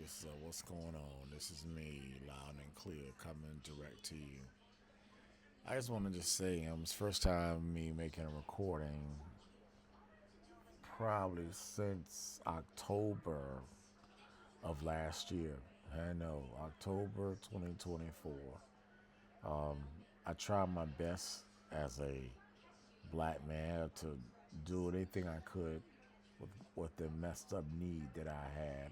Okay, so what's going on? This is me, loud and clear, coming direct to you. I just wanted to say, it's first time me making a recording, probably since October of last year. I know, October 2024. I tried my best as a black man to do anything I could with the messed up need that I had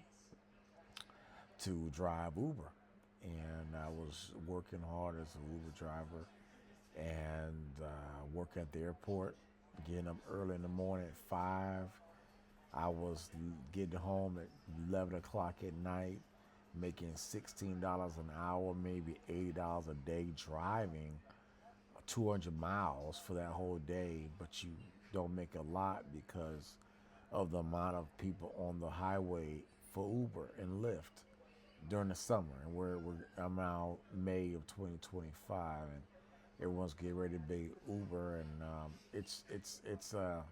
to drive Uber. And I was working hard as an Uber driver and working at the airport, getting up early in the morning at 5. I was getting home at 11 o'clock at night, making $16 an hour, maybe $80 a day driving 200 miles for that whole day, but you don't make a lot because of the amount of people on the highway for Uber and Lyft during the summer. And I'm now May of 2025, and everyone's getting ready to be Uber, and it's a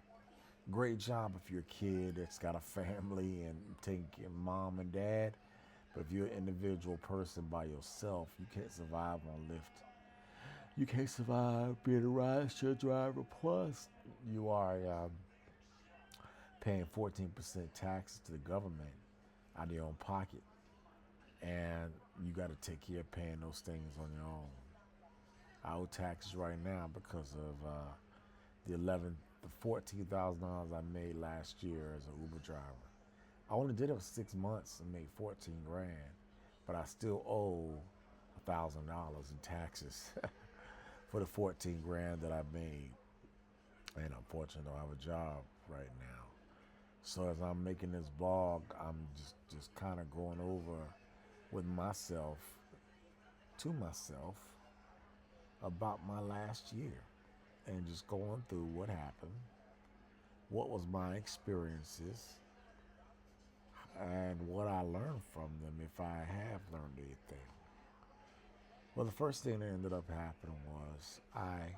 great job if you're a kid that's got a family and taking mom and dad. But if you're an individual person by yourself, you can't survive on Lyft. You can't survive being a rideshare driver. Plus, you are paying 14% taxes to the government out of your own pocket, and you got to take care of paying those things on your own. I owe taxes right now because of the $14,000 I made last year as an Uber driver. I only did it for 6 months and made 14 grand, but I still owe $1,000 in taxes for the 14 grand that I made. And unfortunately, I don't have a job right now. So as I'm making this blog, I'm just kind of going over with myself, to myself, about my last year and just going through what happened, what was my experiences, and what I learned from them if I have learned anything. Well, the first thing that ended up happening was I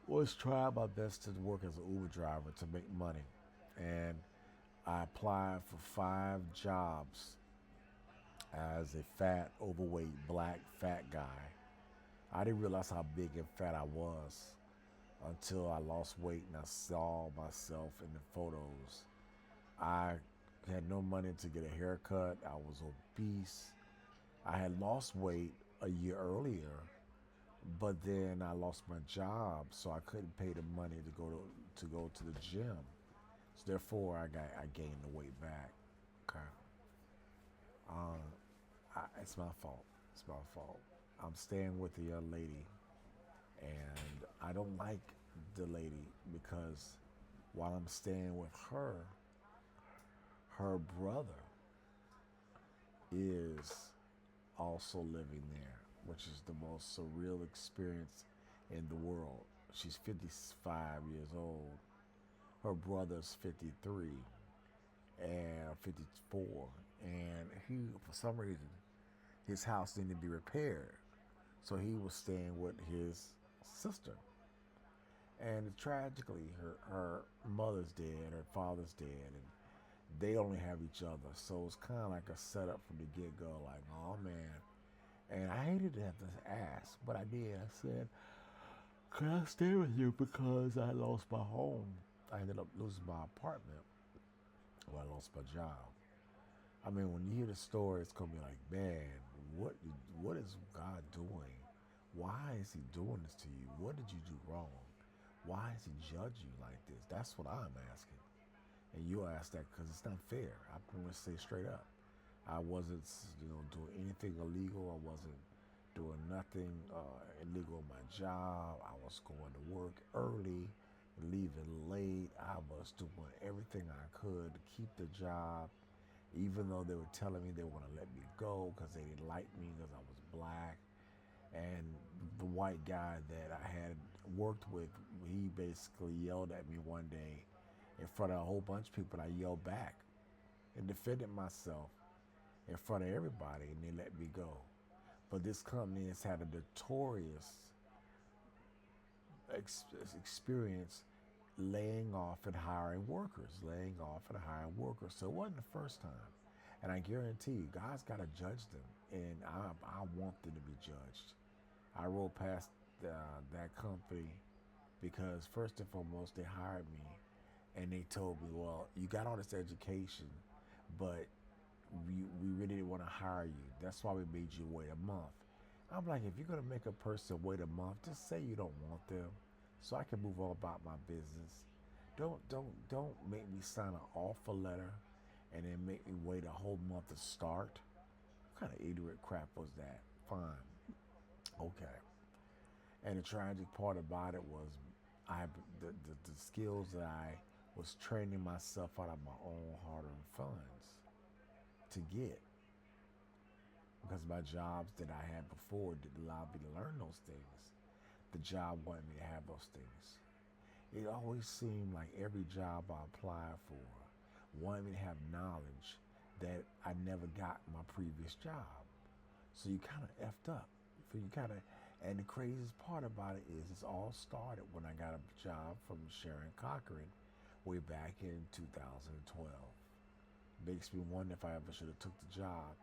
was trying my best to work as an Uber driver to make money. And I applied for 5 jobs as a fat, overweight, black, fat guy. I didn't realize how big and fat I was until I lost weight and I saw myself in the photos. I had no money to get a haircut. I was obese. I had lost weight a year earlier, but then I lost my job, so I couldn't pay the money to go to the gym. So therefore, I gained the weight back. Okay, it's my fault. It's my fault. I'm staying with the young lady, and I don't like the lady because while I'm staying with her, her brother is also living there, which is the most surreal experience in the world. She's 55 years old. Her brother's 53 and 54, and he, for some reason, his house needed to be repaired, so he was staying with his sister. And tragically, her mother's dead, her father's dead, and they only have each other. So it's kind of like a setup from the get go, like, oh man. And I hated to have to ask, but I did. I said, "Can I stay with you because I lost my home? I ended up losing my apartment when I lost my job." I mean, when you hear the story, it's gonna be like, man, what is God doing? Why is He doing this to you? What did you do wrong? Why is He judging you like this? That's what I'm asking. And you ask that because it's not fair. I'm going to say straight up. I wasn't, doing anything illegal. I wasn't doing nothing illegal in my job. I was going to work early, leaving late. I was doing everything I could to keep the job, even though they were telling me they were going to let me go because they didn't like me because I was black. And the white guy that I had worked with, he basically yelled at me one day in front of a whole bunch of people. And I yelled back and defended myself in front of everybody, and they let me go. But this company has had a notorious experience laying off and hiring workers, laying off and hiring workers. So it wasn't the first time. And I guarantee you, God's got to judge them. And I want them to be judged. I rolled past that company because, first and foremost, they hired me and they told me, well, you got all this education, but we really didn't want to hire you. That's why we made you wait a month. I'm like, if you're going to make a person wait a month, just say you don't want them so I can move on about my business. Don't make me sign an offer letter and then make me wait a whole month to start. What kind of ignorant crap was that? Fine. Okay. And the tragic part about it was I the skills that I was training myself out of my own hard-earned funds to get, because my jobs that I had before didn't allow me to learn those things. The job wanted me to have those things. It always seemed like every job I applied for wanted me to have knowledge that I never got in my previous job. So you kind of effed up. So you kind of, and the craziest part about it is it's all started when I got a job from Sharon Cochran way back in 2012. Makes me wonder if I ever should have took the job.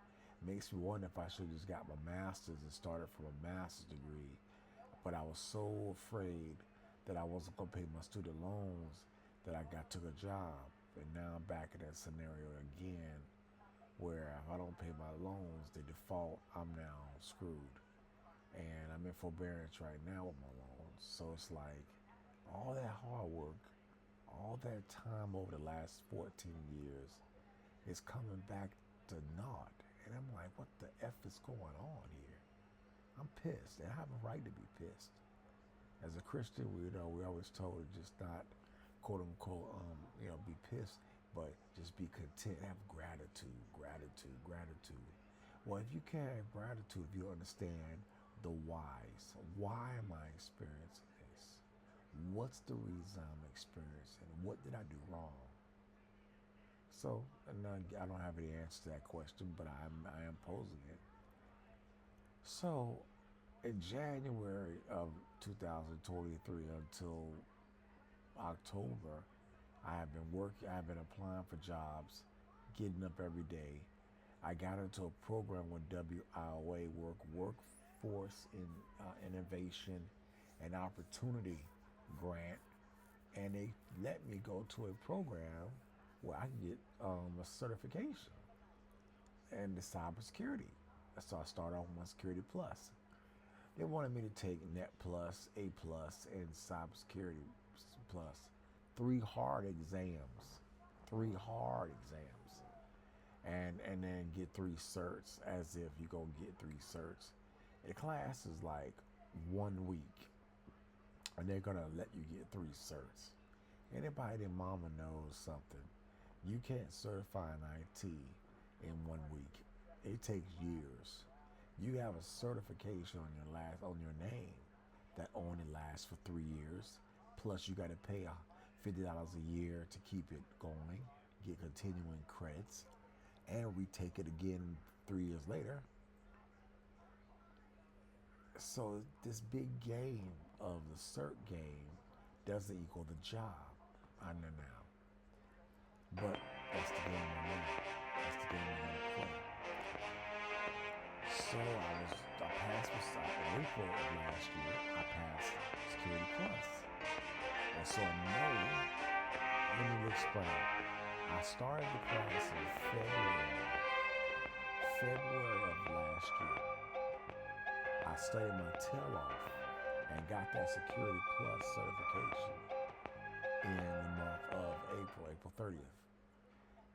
Makes me wonder if I should have just got my master's and started from a master's degree. But I was so afraid that I wasn't going to pay my student loans that I took a job. And now I'm back in that scenario again, where if I don't pay my loans, they default, I'm now screwed. And I'm in forbearance right now with my loans. So it's like all that hard work, all that time over the last 14 years is coming back to naught. And I'm like, what the F is going on here? I'm pissed, and I have a right to be pissed. As a Christian, we're always told to just not, quote unquote, be pissed, but just be content, have gratitude, gratitude, gratitude. Well, if you can't have gratitude, if you understand the whys, why am I experiencing this? What's the reason I'm experiencing? What did I do wrong? So, and I don't have any answer to that question, but I am posing it. So, in January of 2023 until October, I have been working. I have been applying for jobs, getting up every day. I got into a program with WIOA, Workforce in Innovation and Opportunity Grant, and they let me go to a program where I can get a certification in the cybersecurity. So I started off with my Security Plus. They wanted me to take Net Plus, A Plus, and Cybersecurity Plus. Three hard exams. And then get 3 certs, as if you're going to get 3 certs. And the class is like 1 week. And they're going to let you get 3 certs. Anybody that mama knows something, you can't certify an IT in 1 week. It takes years. You have a certification on your name that only lasts for 3 years. Plus, you got to pay $50 a year to keep it going, get continuing credits, and retake it again 3 years later. So this big game of the cert game doesn't equal the job. I know now. But that's the game I'm in. That's the game I'm going to play. So I passed in April of last year, I passed Security Plus. And so in May, let me explain. I started the class in February of last year. I studied my tail off and got that Security Plus certification in the month of April 30th.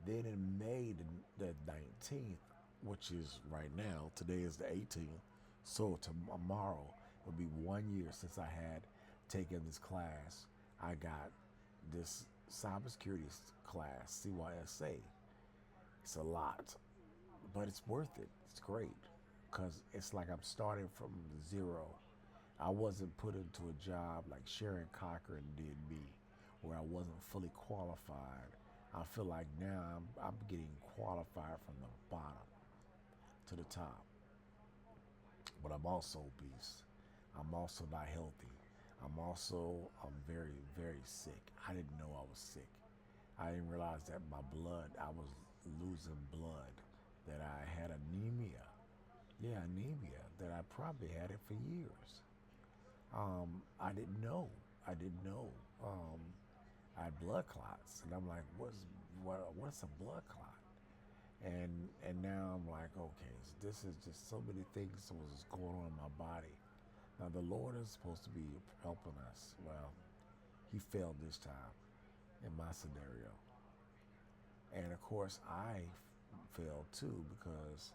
Then in May the 19th, which is right now, today is the 18th, so tomorrow will be 1 year since I had taken this class. I got this cybersecurity class, CYSA. It's a lot, but it's worth it. It's great, because it's like I'm starting from zero. I wasn't put into a job like Sharon Cochran did me, where I wasn't fully qualified. I feel like now I'm getting qualified from the bottom to the top. But I'm also obese. I'm also not healthy. I'm very, very sick. I didn't know I was sick. I didn't realize that my blood, I was losing blood, that I had anemia. Yeah, anemia, that I probably had it for years. I didn't know. I didn't know. Um, I had blood clots, and I'm like, what's a blood clot? And now I'm like, okay, so this is just so many things that was going on in my body. Now the Lord is supposed to be helping us. Well, He failed this time in my scenario, and of course failed too because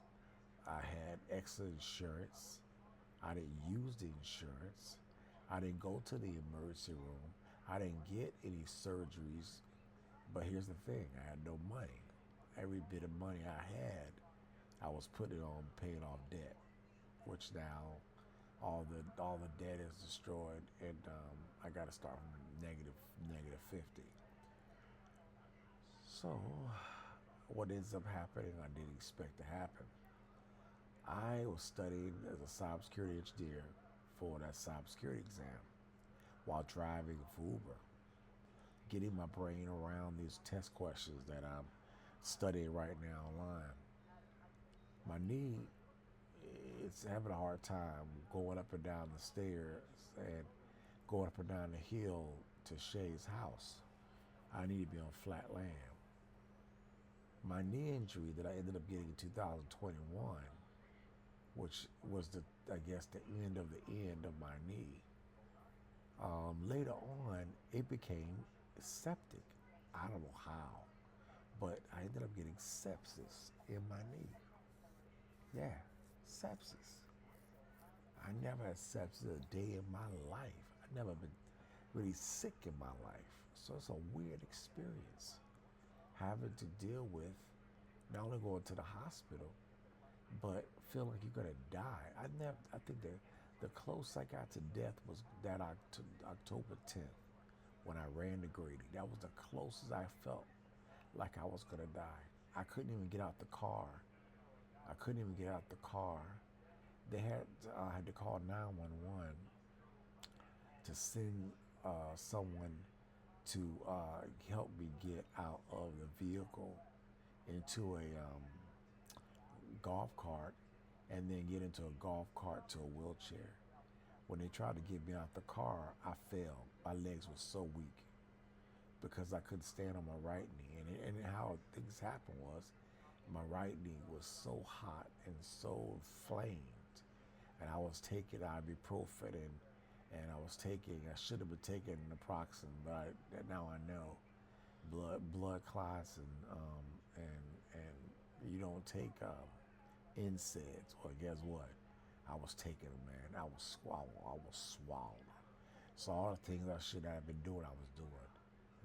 I had extra insurance. I didn't use the insurance. I didn't go to the emergency room. I didn't get any surgeries. But here's the thing, I had no money. Every bit of money I had, I was putting it on paying off debt, which now all the debt is destroyed, and I got to start from negative 50. So what ends up happening, I didn't expect to happen. I was studying as a cybersecurity engineer for that cybersecurity exam while driving for Uber, getting my brain around these test questions that I'm studying right now online. My knee is having a hard time going up and down the stairs and going up and down the hill to Shay's house. I need to be on flat land. My knee injury that I ended up getting in 2021, which was I guess the end of my knee. Later on, it became septic. I don't know how, but I ended up getting sepsis in my knee. Yeah, sepsis. I never had sepsis a day in my life. I never been really sick in my life. So it's a weird experience having to deal with not only going to the hospital, but feeling like you're gonna die. I think the closest I got to death was that October 10th when I ran to Grady. That was the closest I felt like I was gonna die. I couldn't even get out the car. I couldn't even get out the car. They had to call 911 to send someone to help me get out of the vehicle into a golf cart and then get into a golf cart to a wheelchair. When they tried to get me out the car, I fell. My legs were so weak because I couldn't stand on my right knee. And how things happened was my right knee was so hot and so inflamed. And I was taking ibuprofen and I should have been taking naproxen, but now I know blood clots and you don't take NSAIDs. Well, guess what? I was taking them, man. I was swallowed. So all the things I should have been doing, I was doing.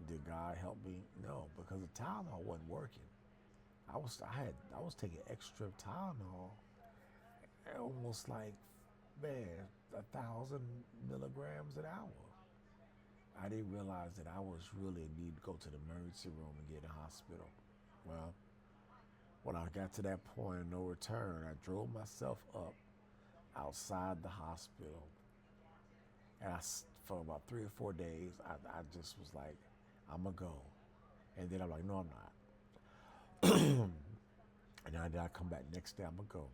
Did God help me? No, because the Tylenol wasn't working. I was taking extra Tylenol, almost like, man, 1,000 milligrams an hour. I didn't realize that I was really in need to go to the emergency room and get in the hospital. Well, when I got to that point of no return, I drove myself up outside the hospital, and for about 3 or 4 days, I just was like, I'm gonna go, and then I'm like, no, I'm not. And then I come back next day, I'm gonna go.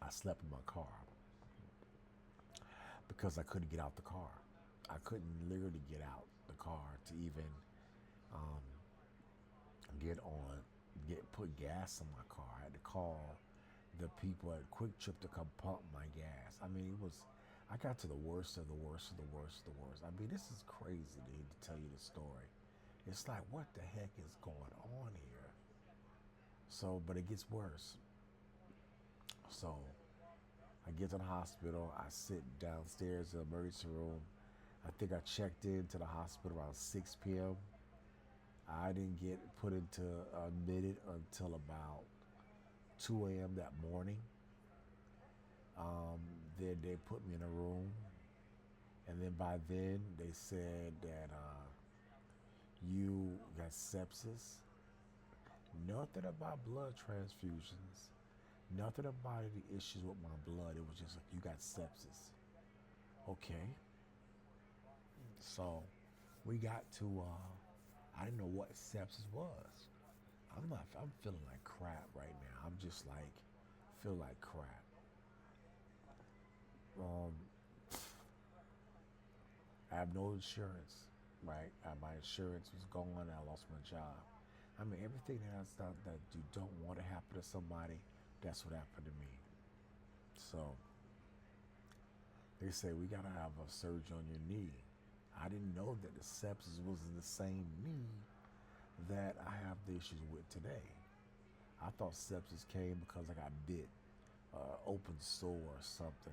I slept in my car because I couldn't get out the car. I couldn't literally get out the car to even um, put gas in my car. I had to call the people at Quick Trip to come pump my gas. I mean, I got to the worst of the worst of the worst of the worst. I mean, this is crazy to tell you the story. It's like, what the heck is going on here? So, but it gets worse. So, I get to the hospital. I sit downstairs in the emergency room. I think I checked into the hospital around 6 p.m. I didn't get put into admitted until about 2 a.m. that morning. Then they put me in a room, and then by then they said that you got sepsis. Nothing about blood transfusions. Nothing about any issues with my blood. It was just like, you got sepsis. Okay. So we got to, I didn't know what sepsis was. I'm feeling like crap right now. I'm just like, feel like crap. Um, I have no insurance, right? My insurance was gone. I lost my job. I mean, everything that's not, that you don't want to happen to somebody, that's what happened to me. So they say we gotta have a surgery on your knee. I didn't know that the sepsis was in the same knee that I have the issues with today. I thought sepsis came because I got bit, open sore or something,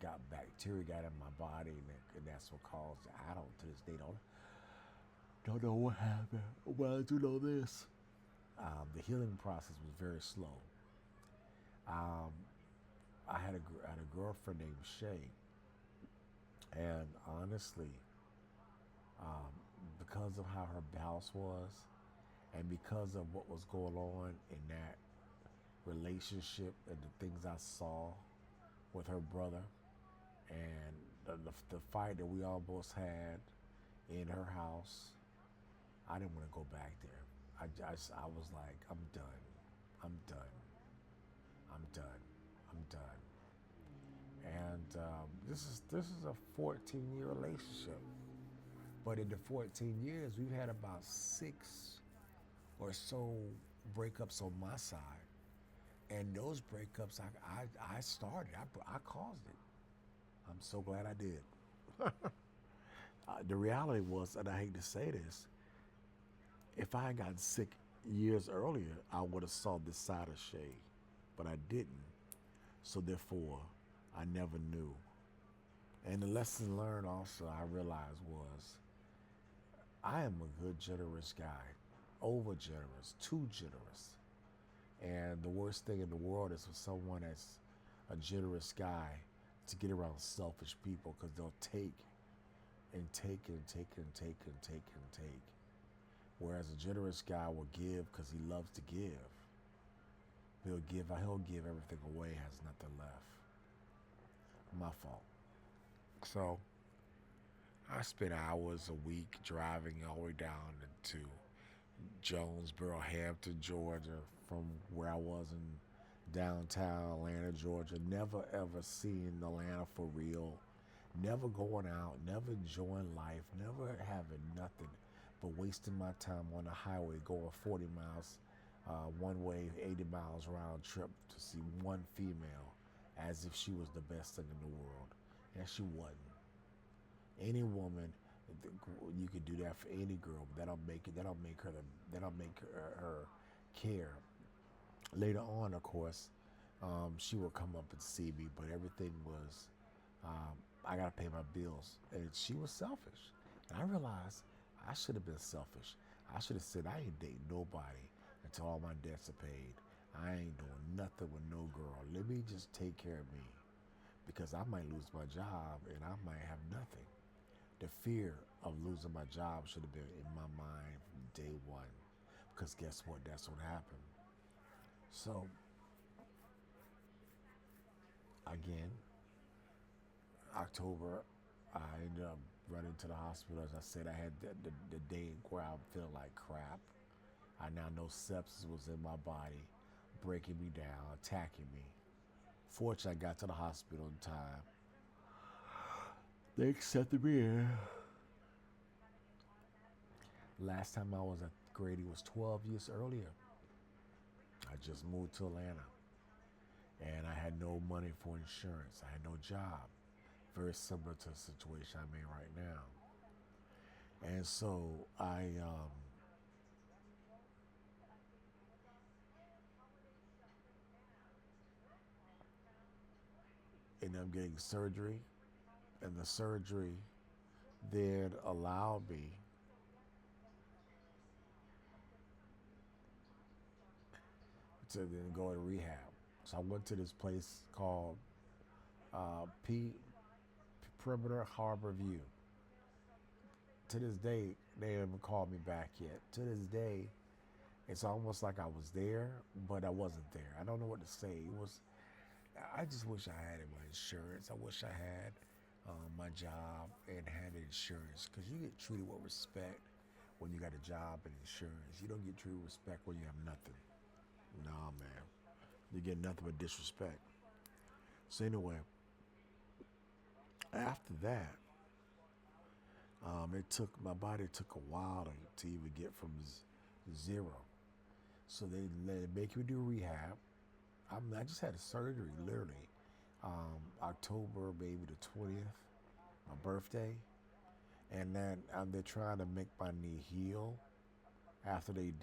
got bacteria got in my body, and that's what caused it. I don't to this day don't know what happened, but I do know this. The healing process was very slow. Um, I had a girlfriend named Shay, and honestly, um, because of how her house was, and because of what was going on in that relationship and the things I saw with her brother, and the fight that we almost had in her house, I didn't want to go back there. I was like, I'm done. I'm done. I'm done. I'm done. And this is a 14-year relationship. But in the 14 years, we've had about 6 or so breakups on my side. And those breakups, I started. I caused it. I'm so glad I did. The reality was, and I hate to say this, if I had gotten sick years earlier, I would have saw this side of Shay, but I didn't. So therefore, I never knew. And the lesson learned also I realized was I am a good, generous guy, over generous, too generous. And the worst thing in the world is for someone that's a generous guy to get around selfish people because they'll take and take and take and take and take and take. Whereas a generous guy will give because he loves to give. He'll give everything away, has nothing left. My fault. So I spent hours a week driving all the way down to Jonesboro, Hampton, Georgia, from where I was in downtown Atlanta, Georgia. Never ever seeing Atlanta for real. Never going out, never enjoying life, never having nothing but wasting my time on the highway going 40 miles one way, 80 miles round trip to see one female as if she was the best thing in the world. And she wasn't. Any woman, you could do that for any girl, but that'll make her care. Later on, of course, she will come up and see me, but everything was, I gotta pay my bills, and she was selfish. And I realized I should have been selfish. I should have said I ain't dating nobody until all my debts are paid. I ain't doing nothing with no girl. Let me just take care of me, because I might lose my job and I might have nothing. The fear of losing my job should have been in my mind from day one, because guess what? That's what happened. So again, October, I ended up running to the hospital. As I said, I had the day where I'm feeling like crap. I now know sepsis was in my body, breaking me down, attacking me. Fortunately, I got to the hospital in time. They accepted me in. Last time I was at Grady was 12 years earlier. I just moved to Atlanta, and I had no money for insurance. I had no job. Very similar to the situation I'm in right now. And so I ended up getting surgery, and the surgery then allowed me to then go to rehab. So I went to this place called P Perimeter Harbor View. To this day, they haven't called me back yet. To this day, it's almost like I was there, but I wasn't there. I don't know what to say. I just wish I had my insurance. I wish I had. my job and had insurance, because you get treated with respect when you got a job and insurance. You don't get treated with respect when you have nothing. Nah, man, you get nothing but disrespect. So anyway, after that, it took my body took a while to even get from zero. So they make me do rehab. I just had a surgery literally October maybe the 20th, my birthday, and then they're trying to make my knee heal. After they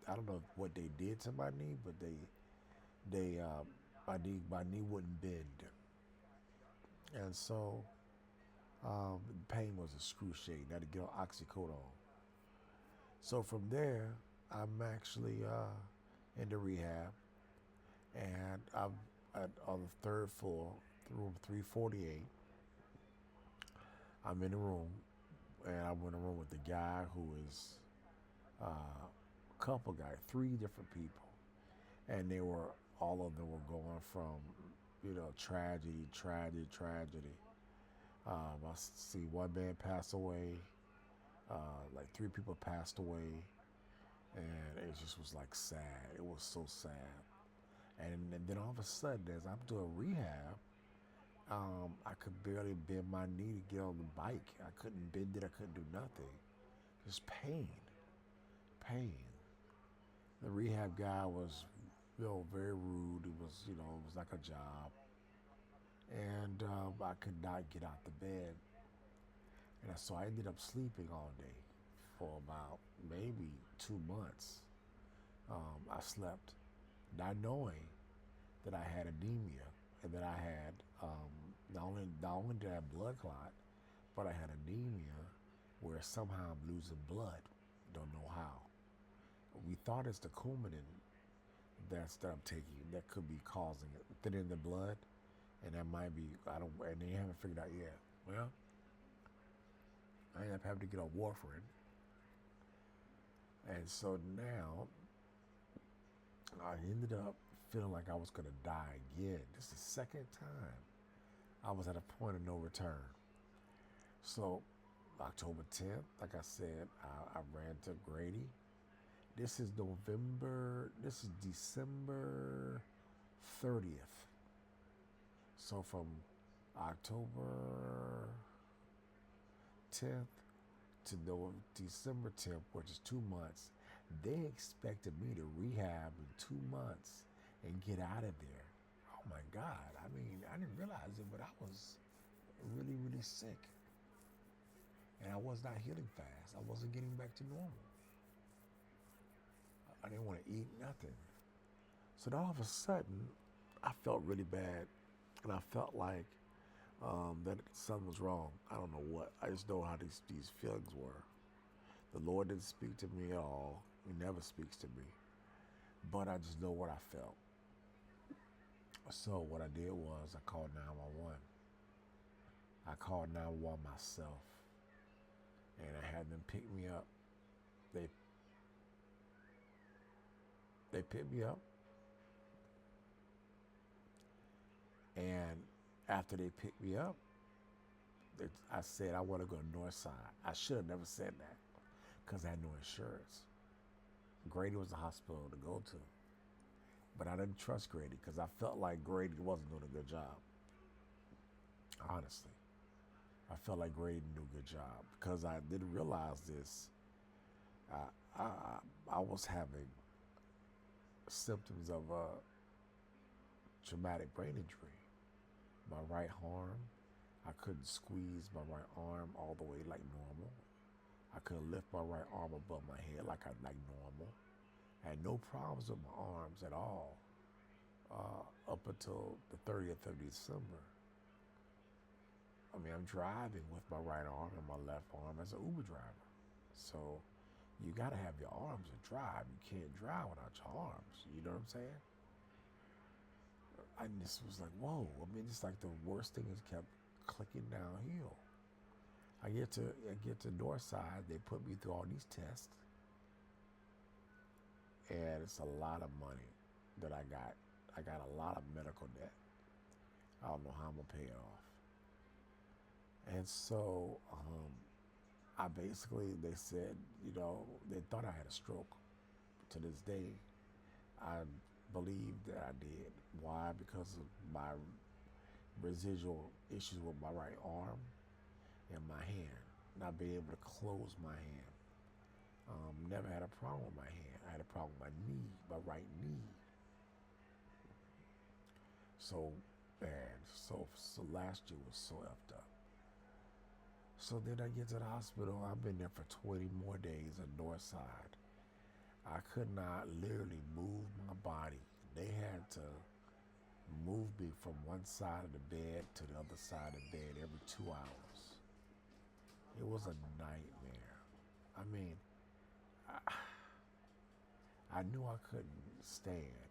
I don't know what they did to my knee, but they my knee wouldn't bend, and so the pain was excruciating. I had to get on oxycodone. So from there, I'm actually in the rehab, and I'm on the third floor, room 348. I'm in the room, and I'm in a room with the guy who is couple guy, three different people, and all of them were going from, tragedy, tragedy. I see one man pass away, like three people passed away, and it just was like sad. It was so sad. And then all of a sudden, as I'm doing rehab, I could barely bend my knee to get on the bike. I couldn't bend it. I couldn't do nothing. Just pain, pain. The rehab guy was, very rude. It was like a job, and I could not get out the bed, and so I ended up sleeping all day for about maybe 2 months. I slept, not knowing that I had anemia and that I had not only did I have blood clot, but I had anemia where somehow I'm losing blood. Don't know how. We thought it's the Coumadin that I'm taking that could be causing it, thinning the blood, and that might be and they haven't figured out yet. Well, I ended up having to get on warfarin, and so now I ended up feeling like I was gonna die again. This is the second time I was at a point of no return. So October 10th, like I said, I ran to Grady. This is December 30th. So from October 10th to December 10th, which is 2 months, they expected me to rehab in 2 months and get out of there. Oh my God. I mean, I didn't realize it, but I was really, really sick. And I was not healing fast. I wasn't getting back to normal. I didn't want to eat nothing. So then all of a sudden, I felt really bad. And I felt like that something was wrong. I don't know what. I just know how these feelings were. The Lord didn't speak to me at all. He never speaks to me. But I just know what I felt. So what I did was I called 911. I called 911 myself. And I had them pick me up. They picked me up. And after they picked me up, I said I want to go to Northside. I should have never said that because I had no insurance. Grady was the hospital to go to. But I didn't trust Grady because I felt like Grady wasn't doing a good job. Honestly. I felt like Grady didn't do a good job because I didn't realize this. I was having symptoms of a traumatic brain injury. My right arm, I couldn't squeeze my right arm all the way like normal. I couldn't lift my right arm above my head like normal. I had no problems with my arms at all up until the 30th of December. I mean, I'm driving with my right arm and my left arm as an Uber driver. So you got to have your arms to drive. You can't drive without your arms. You know what I'm saying? I just was like, whoa. I mean, it's like the worst thing is kept clicking downhill. I get to Northside. They put me through all these tests. And it's a lot of money that I got. I got a lot of medical debt. I don't know how I'm going to pay it off. And so I basically, they said, they thought I had a stroke. To this day, I believe that I did. Why? Because of my residual issues with my right arm and my hand, not being able to close my hand. Never had a problem with my hand. I had a problem with my knee, my right knee. So bad. So last year was so effed up. So then I get to the hospital. I've been there for 20 more days on north side. I could not literally move my body. They had to move me from one side of the bed to the other side of the bed every 2 hours. It was a nightmare. I mean, I knew I couldn't stand,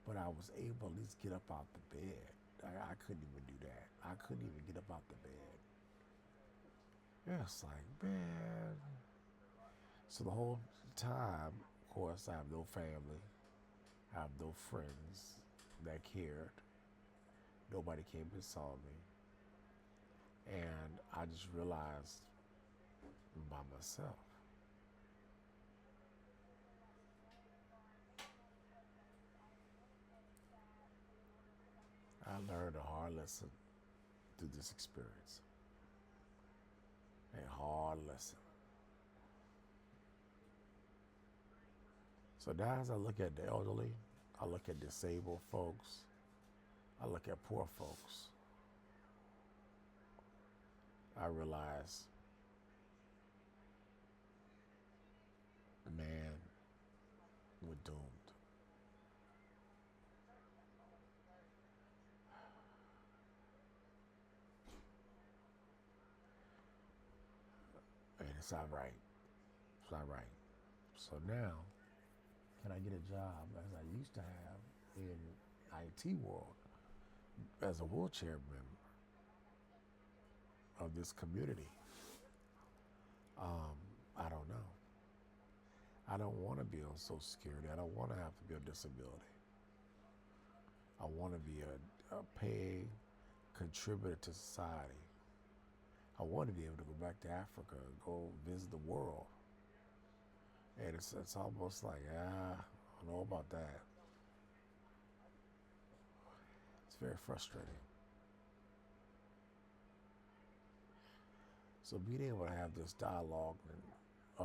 but I was able to at least get up out the bed. I couldn't even do that. I couldn't even get up out the bed. Yeah, it's like, man. So the whole time, of course, I have no family. I have no friends that cared. Nobody came and saw me. And I just realized by myself. I learned a hard lesson through this experience. A hard lesson. So now as I look at the elderly, I look at disabled folks, I look at poor folks, I realize, man, we're doomed. And it's not right. It's not right. So now, can I get a job as I used to have in IT world as a wheelchair member of this community? I don't know. I don't want to be on Social Security. I don't want to have to be on disability. I want to be a paying contributor to society. I want to be able to go back to Africa and go visit the world. And it's almost like, I don't know about that. It's very frustrating. So being able to have this dialogue and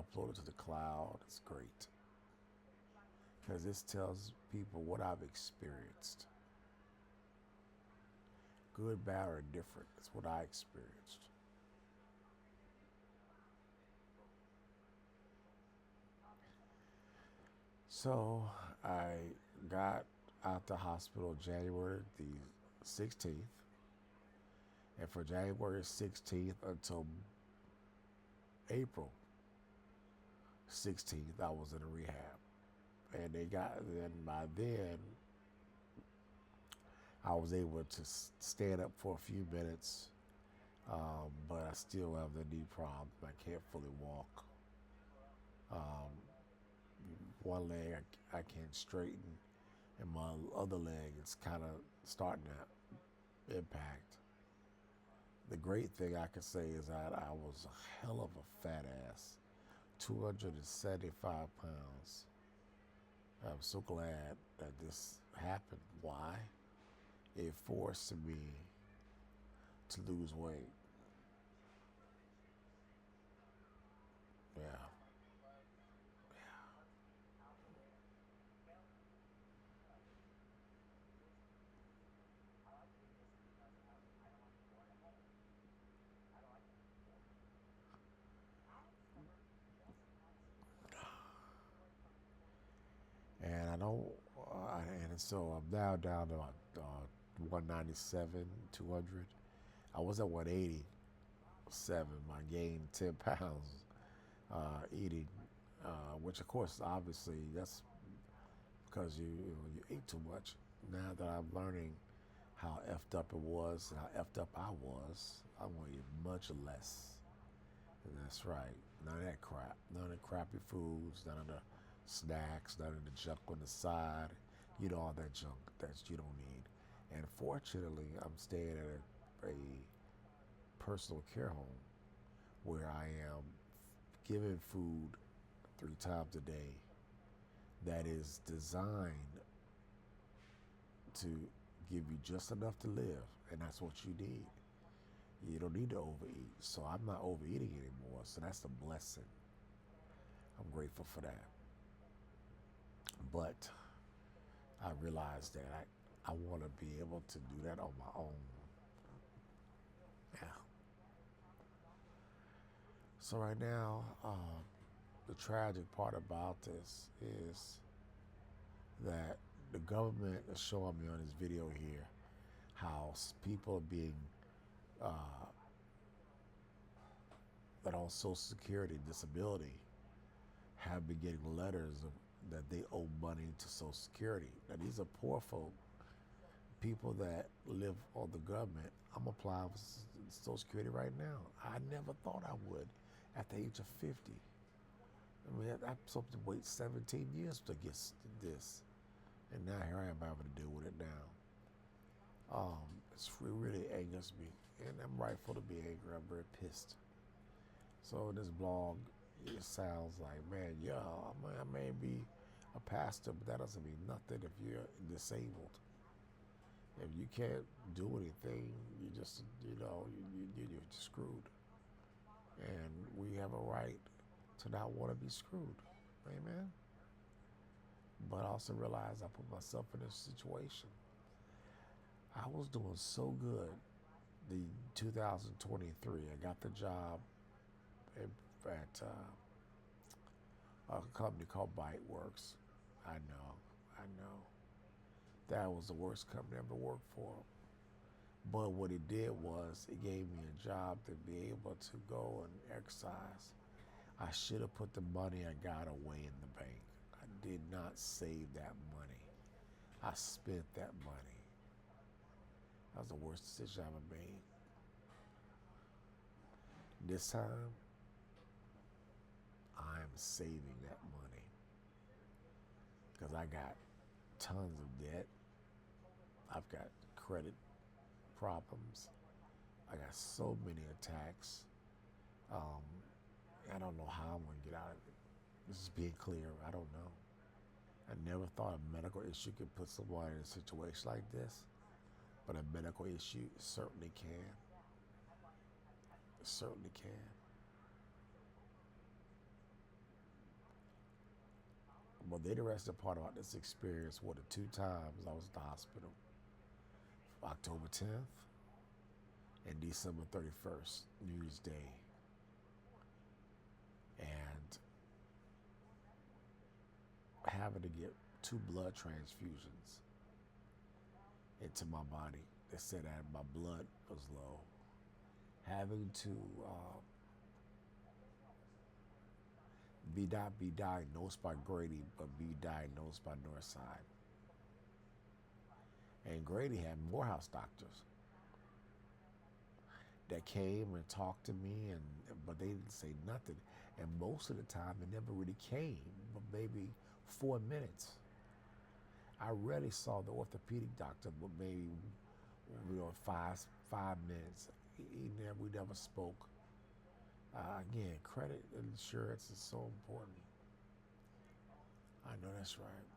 upload it to the cloud is great. Because this tells people what I've experienced. Good, bad, or different. It's what I experienced. So I got out the hospital January the 16th. And for January 16th until April 16th, I was in a rehab. And then by then, I was able to stand up for a few minutes, but I still have the knee problem. I can't fully walk. Um, One leg I can't straighten, and my other leg is kind of starting to impact. The great thing I can say is that I was a hell of a fat ass, 275 pounds. I'm so glad that this happened. Why? It forced me to lose weight. Yeah. And I don't, and so I'm now down to 197, 200. I was at 187. I gained 10 pounds eating, which of course, obviously, that's because you ate too much. Now that I'm learning how effed up it was, how effed up I was, I want to eat much less. And that's right. None of that crap. None of the crappy foods, none of the snacks, none of the junk on the side. All that junk that you don't need. And fortunately, I'm staying at a personal care home where I am given food 3 times a day that is designed to give you just enough to live, and that's what you need. You don't need to overeat. So I'm not overeating anymore. So that's a blessing. I'm grateful for that. But I realized that I want to be able to do that on my own. Yeah. So right now, the tragic part about this is that the government is showing me on this video here how people are being that on Social Security disability have been getting letters that they owe money to Social Security. Now these are poor folk, people that live on the government. I'm applying for Social Security right now. I never thought I would at the age of 50. I mean, I'm supposed to wait 17 years to get this. And now here I am having to deal with it now. It really angers me. And I'm rightful to be angry. I'm very pissed. So this blog, it sounds like, man, yeah, I may be a pastor, but that doesn't mean nothing if you're disabled. If you can't do anything, you're screwed. And we have a right to not want to be screwed. Amen? But I also realized I put myself in this situation. I was doing so good. The 2023, I got the job at a company called BiteWorks. I know. That was the worst company I ever worked for. But what it did was it gave me a job to be able to go and exercise. I should have put the money I got away in the bank. I did not save that money. I spent that money. That was the worst decision I ever made. This time, I'm saving that money because I got tons of debt. I've got credit problems. I got so many attacks. I don't know how I'm going to get out of it. This is being clear. I don't know. I never thought a medical issue could put someone in a situation like this, but a medical issue certainly can. It certainly can. But the interesting part about this experience were the 2 times I was at the hospital. October 10th and December 31st, New Year's Day. And having to get 2 blood transfusions into my body. They said that my blood was low. Having to not be diagnosed by Grady, but be diagnosed by Northside. And Grady had Morehouse doctors that came and talked to me, but they didn't say nothing. And most of the time, it never really came, but maybe 4 minutes. I rarely saw the orthopedic doctor, but maybe 5 minutes. We never spoke. Again, credit and insurance is so important. I know that's right.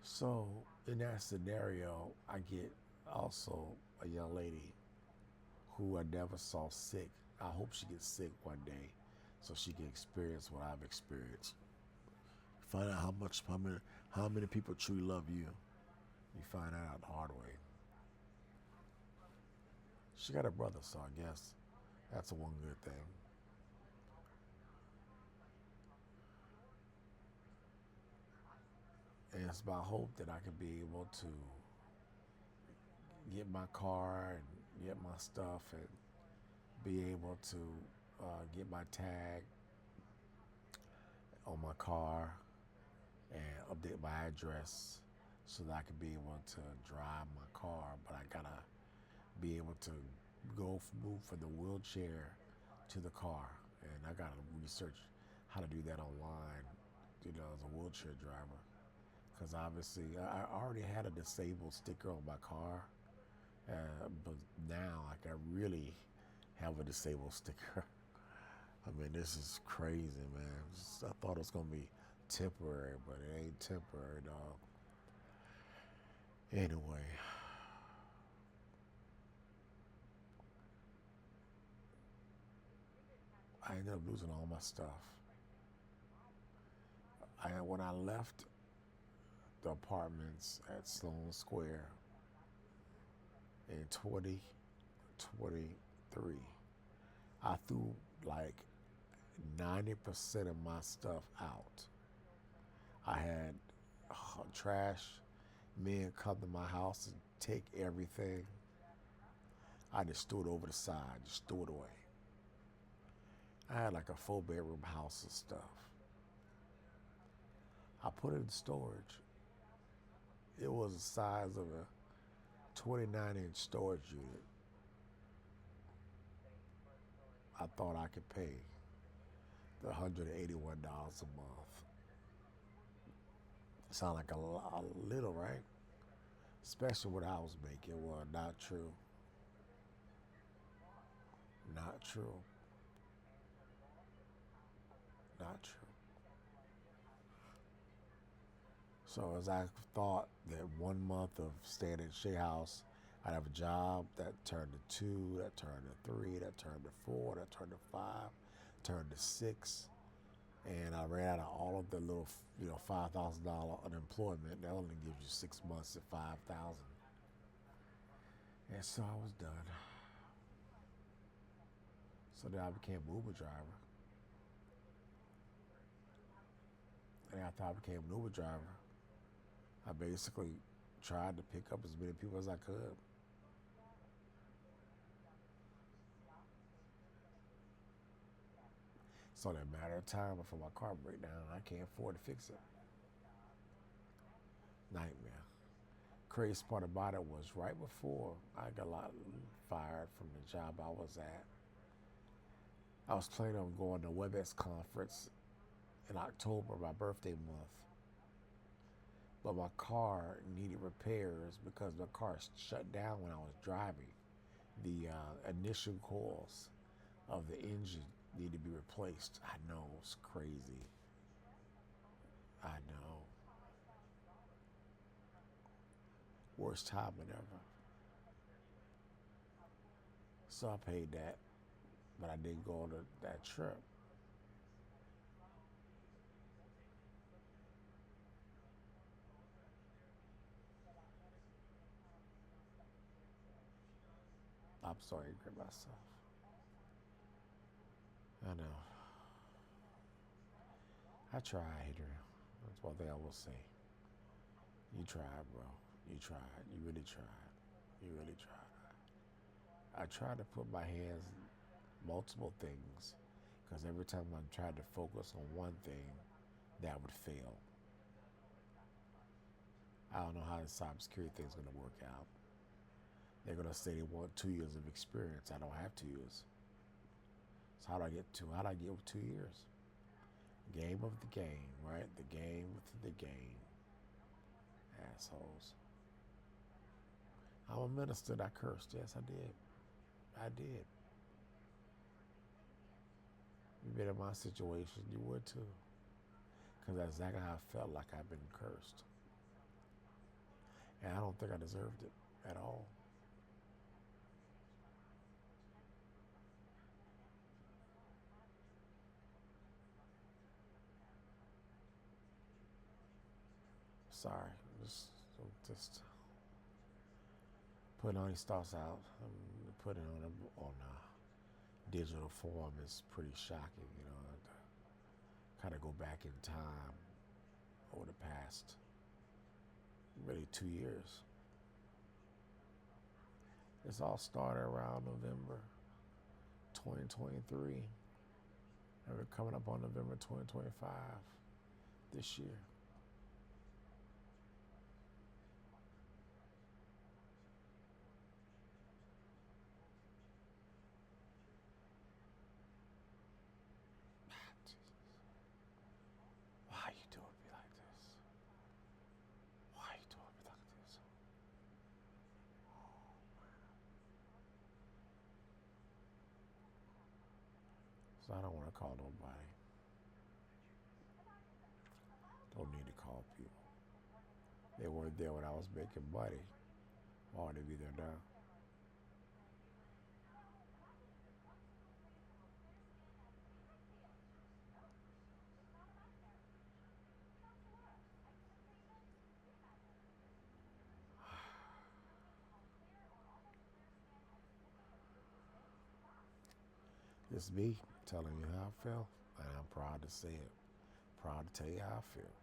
So in that scenario, I get also a young lady who I never saw sick. I hope she gets sick one day so she can experience what I've experienced. Find out how many people truly love you. You find out the hard way. She got a brother, so I guess that's a one good thing. And it's my hope that I can be able to get my car and get my stuff and be able to get my tag on my car and update my address so that I can be able to drive my car. But I gotta be able to move from the wheelchair to the car, and I gotta research how to do that online, as a wheelchair driver. Because obviously I already had a disabled sticker on my car, But now, like, I really have a disabled sticker. I mean, this is crazy, man. I thought it was gonna be temporary, but it ain't temporary, dog. Anyway, I ended up losing all my stuff. When I left the apartments at Sloan Square in 2023, I threw like 90% of my stuff out. I had trash men come to my house and take everything. I just threw it over the side, just threw it away. I had like a 4-bedroom house of stuff. I put it in storage. It was the size of a 29-inch storage unit. I thought I could pay the $181 a month. Sound like a little, right? Especially what I was making. Well, not true. Not true. Not true. So as I thought that 1 month of staying in Shea House, I'd have a job, that turned to 2, that turned to 3, that turned to 4, that turned to 5, turned to 6. And I ran out of all of the little, $5,000 unemployment. That only gives you 6 months at 5,000. And so I was done. So then I became an Uber driver. And after I became an Uber driver, I basically tried to pick up as many people as I could. It's only a matter of time before my car breaks down. I can't afford to fix it. Nightmare. Crazy part about it was right before I got fired from the job I was at, I was planning on going to WebEx conference in October, my birthday month. But my car needed repairs because my car shut down when I was driving. The initial coils of the engine need to be replaced. I know, it's crazy. I know. Worst timing ever. So I paid that, but I didn't go on that trip. I'm sorry to grab myself. I know. I tried, Adrian. That's one thing I will say. You tried, bro. You tried. You really tried. You really tried. I tried to put my hands in multiple things because every time I tried to focus on one thing, that would fail. I don't know how the cybersecurity thing's going to work out. They're going to say they want 2 years of experience. I don't have 2 years. So how do I get 2 years? Game of the game, right? The game within the game. Assholes. I'm a minister that cursed. Yes, I did. I did. You've been in my situation, you would too. Because that's exactly how I felt, like I've been cursed. And I don't think I deserved it at all. Sorry. Just putting all these thoughts out. Putting it on a digital form is pretty shocking, to kind of go back in time over the past really 2 years. This all started around November 2023, and we're coming up on November 2025 this year. Why you doing me like this? Why you doing me like this? So I don't want to call nobody. Don't need to call people. They weren't there when I was making money. Why would they be there now? It's me telling you how I feel, and I'm proud to say it. Proud to tell you how I feel.